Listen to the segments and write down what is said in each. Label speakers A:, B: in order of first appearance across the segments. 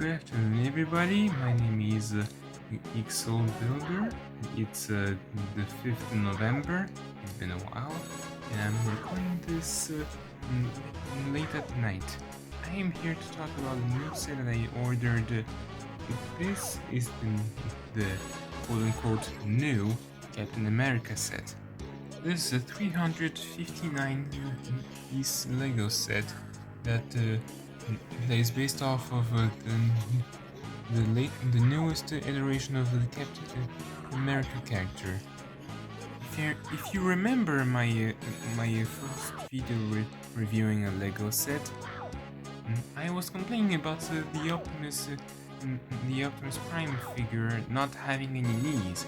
A: Good afternoon, everybody. My name is Ixol Builder. It's the 5th of November. It's been a while, and I'm recording this late at night. I am here to talk about a new set that I ordered. This is the quote-unquote new Captain America set. This is a 359-piece Lego set that is based off of the newest iteration of the Captain America character. If you remember my first video reviewing a Lego set, I was complaining about the Optimus Prime figure not having any knees,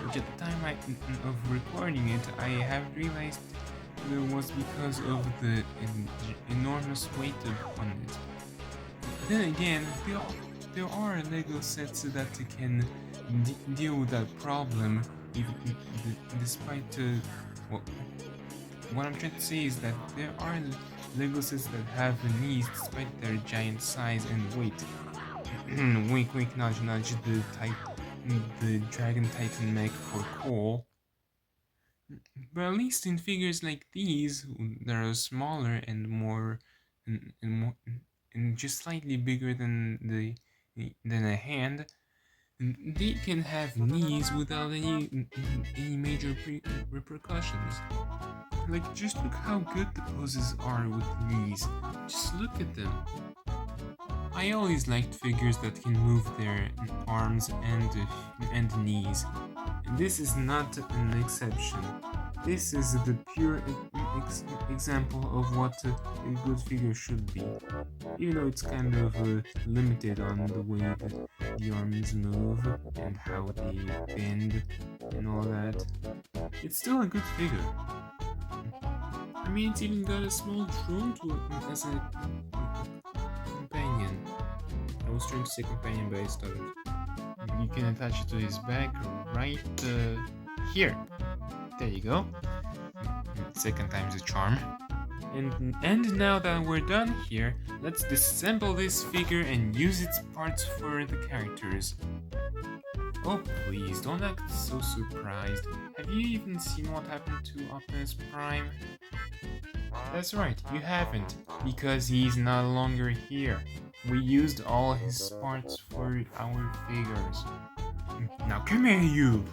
A: which at the time of recording it, I have realized it was because of the enormous weight upon it. Then again, there are Lego sets that can deal with that problem, despite what I'm trying to say is that there are Lego sets that have knees despite their giant size and weight. Wink wink nudge nudge, the Dragon Titan mech for Cole. But at least in figures like these, that are smaller and more and just slightly bigger than a hand, they can have knees without any major repercussions. Like, just look how good the poses are with knees. Just look at them. I always liked figures that can move their arms and knees. And this is not an exception. This is the pure example of what a good figure should be. Even though it's kind of limited on the way that the arms move and how they bend and all that, it's still a good figure. I mean, it's even got a small drone as a companion. I was trying to say companion, but I stuttered. You can attach it to his back right here. There you go. Second time's a charm. And now that we're done here, let's disassemble this figure and use its parts for the characters. Oh please, don't act so surprised. Have you even seen what happened to Optimus Prime? That's right, you haven't, because he's no longer here. We used all his parts for our figures. Now come here, you!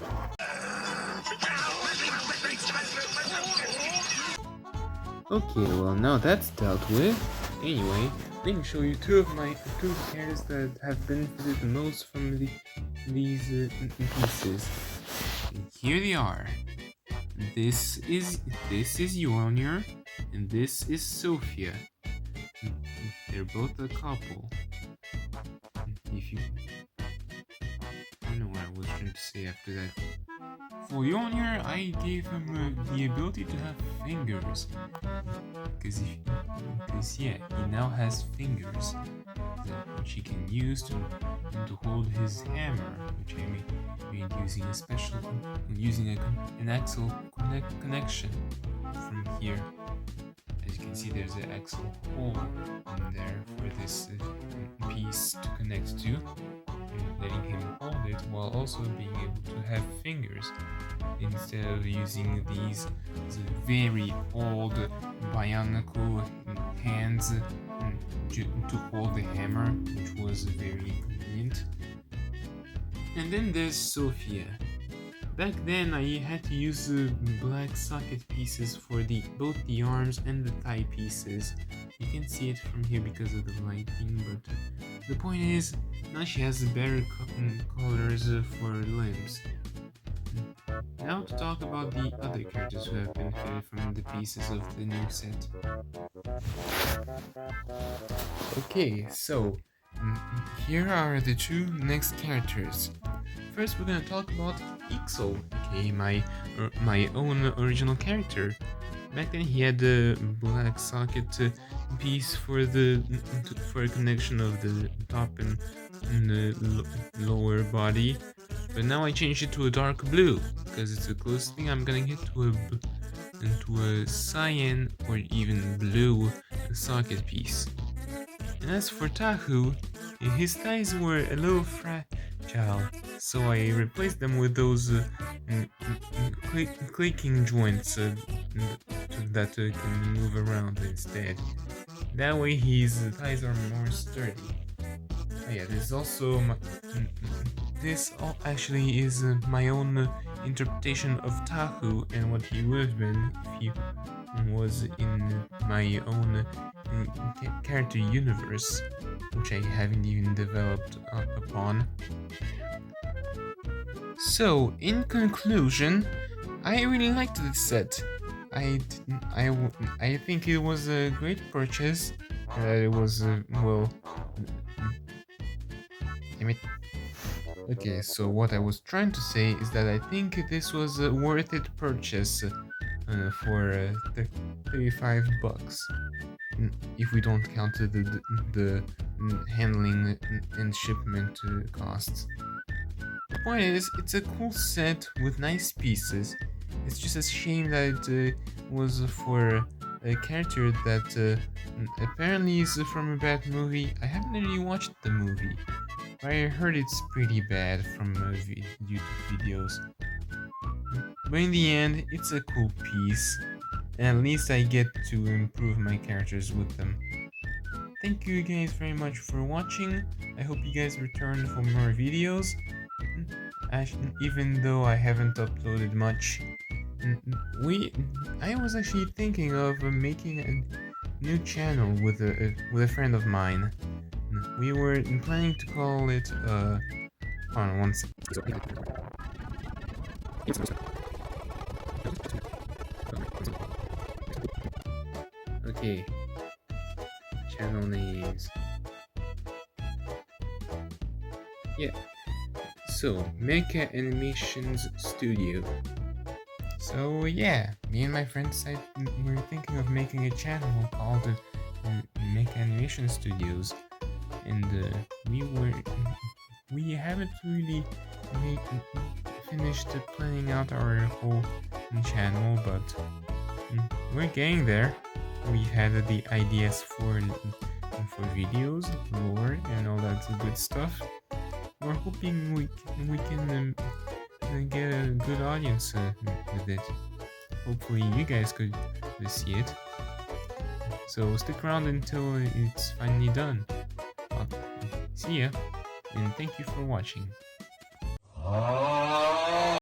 A: Okay, well now that's dealt with. Anyway, let me show you two characters that have benefited the most from these pieces. And here they are. This is Mjolnir, and this is Sophia. They're both a couple. I don't know what I was trying to say after that. For Mjolnir, I gave him the ability to have fingers. Because he now has fingers which he can use to hold his hammer, which I made using an axle connection from here. As you can see, there's an axle hole in there for this piece to connect to, letting him hold it while also being able to have fingers instead of using these very old bionicle hands to hold the hammer, which was very convenient. And then there's Sophia. Back then I had to use black socket pieces for both the arms and the thigh pieces. You can see it from here because of the lighting, but the point is, now she has better colors for limbs. Now to talk about the other characters who have benefited from the pieces of the new set. Okay, so here are the two next characters. First, we're gonna talk about Ixol, aka my own original character. Back then, he had the black socket piece for a connection of the top and the lower body, but now I changed it to a dark blue because it's the closest thing I'm gonna get to a cyan or even blue socket piece. And as for Tahu, his thighs were a little fragile, so I replaced them with those clicking joints that can move around instead. That way his thighs are more sturdy. Oh yeah, there's also this actually is my own interpretation of Tahu and what he would have been if he was in my own character universe, which I haven't even developed upon. So, in conclusion, I really liked this set. I think it was a great purchase. It was well. Damn it. Okay, so what I was trying to say is that I think this was a worth it purchase for 35 bucks. If we don't count the handling and shipment costs. The point is, it's a cool set with nice pieces. It's just a shame that it was for a character that apparently is from a bad movie. I haven't really watched the movie, but I heard it's pretty bad from YouTube videos. But in the end, it's a cool piece, and at least I get to improve my characters with them. Thank you guys very much for watching. I hope you guys return for more videos. Even though I haven't uploaded much, I was actually thinking of making a new channel with a friend of mine. We were planning to call it hold on one second. Okay, channel names. Yeah. So, Mecha Animations Studio. So yeah, me and my friends we're thinking of making a channel called Mecha Animation Studios, and we haven't really finished planning out our whole channel, but we're getting there. We had the ideas for videos, lore, and all that good stuff. We're hoping we can get a good audience with it. Hopefully you guys could see it. So stick around until it's finally done. Well, see ya, and thank you for watching.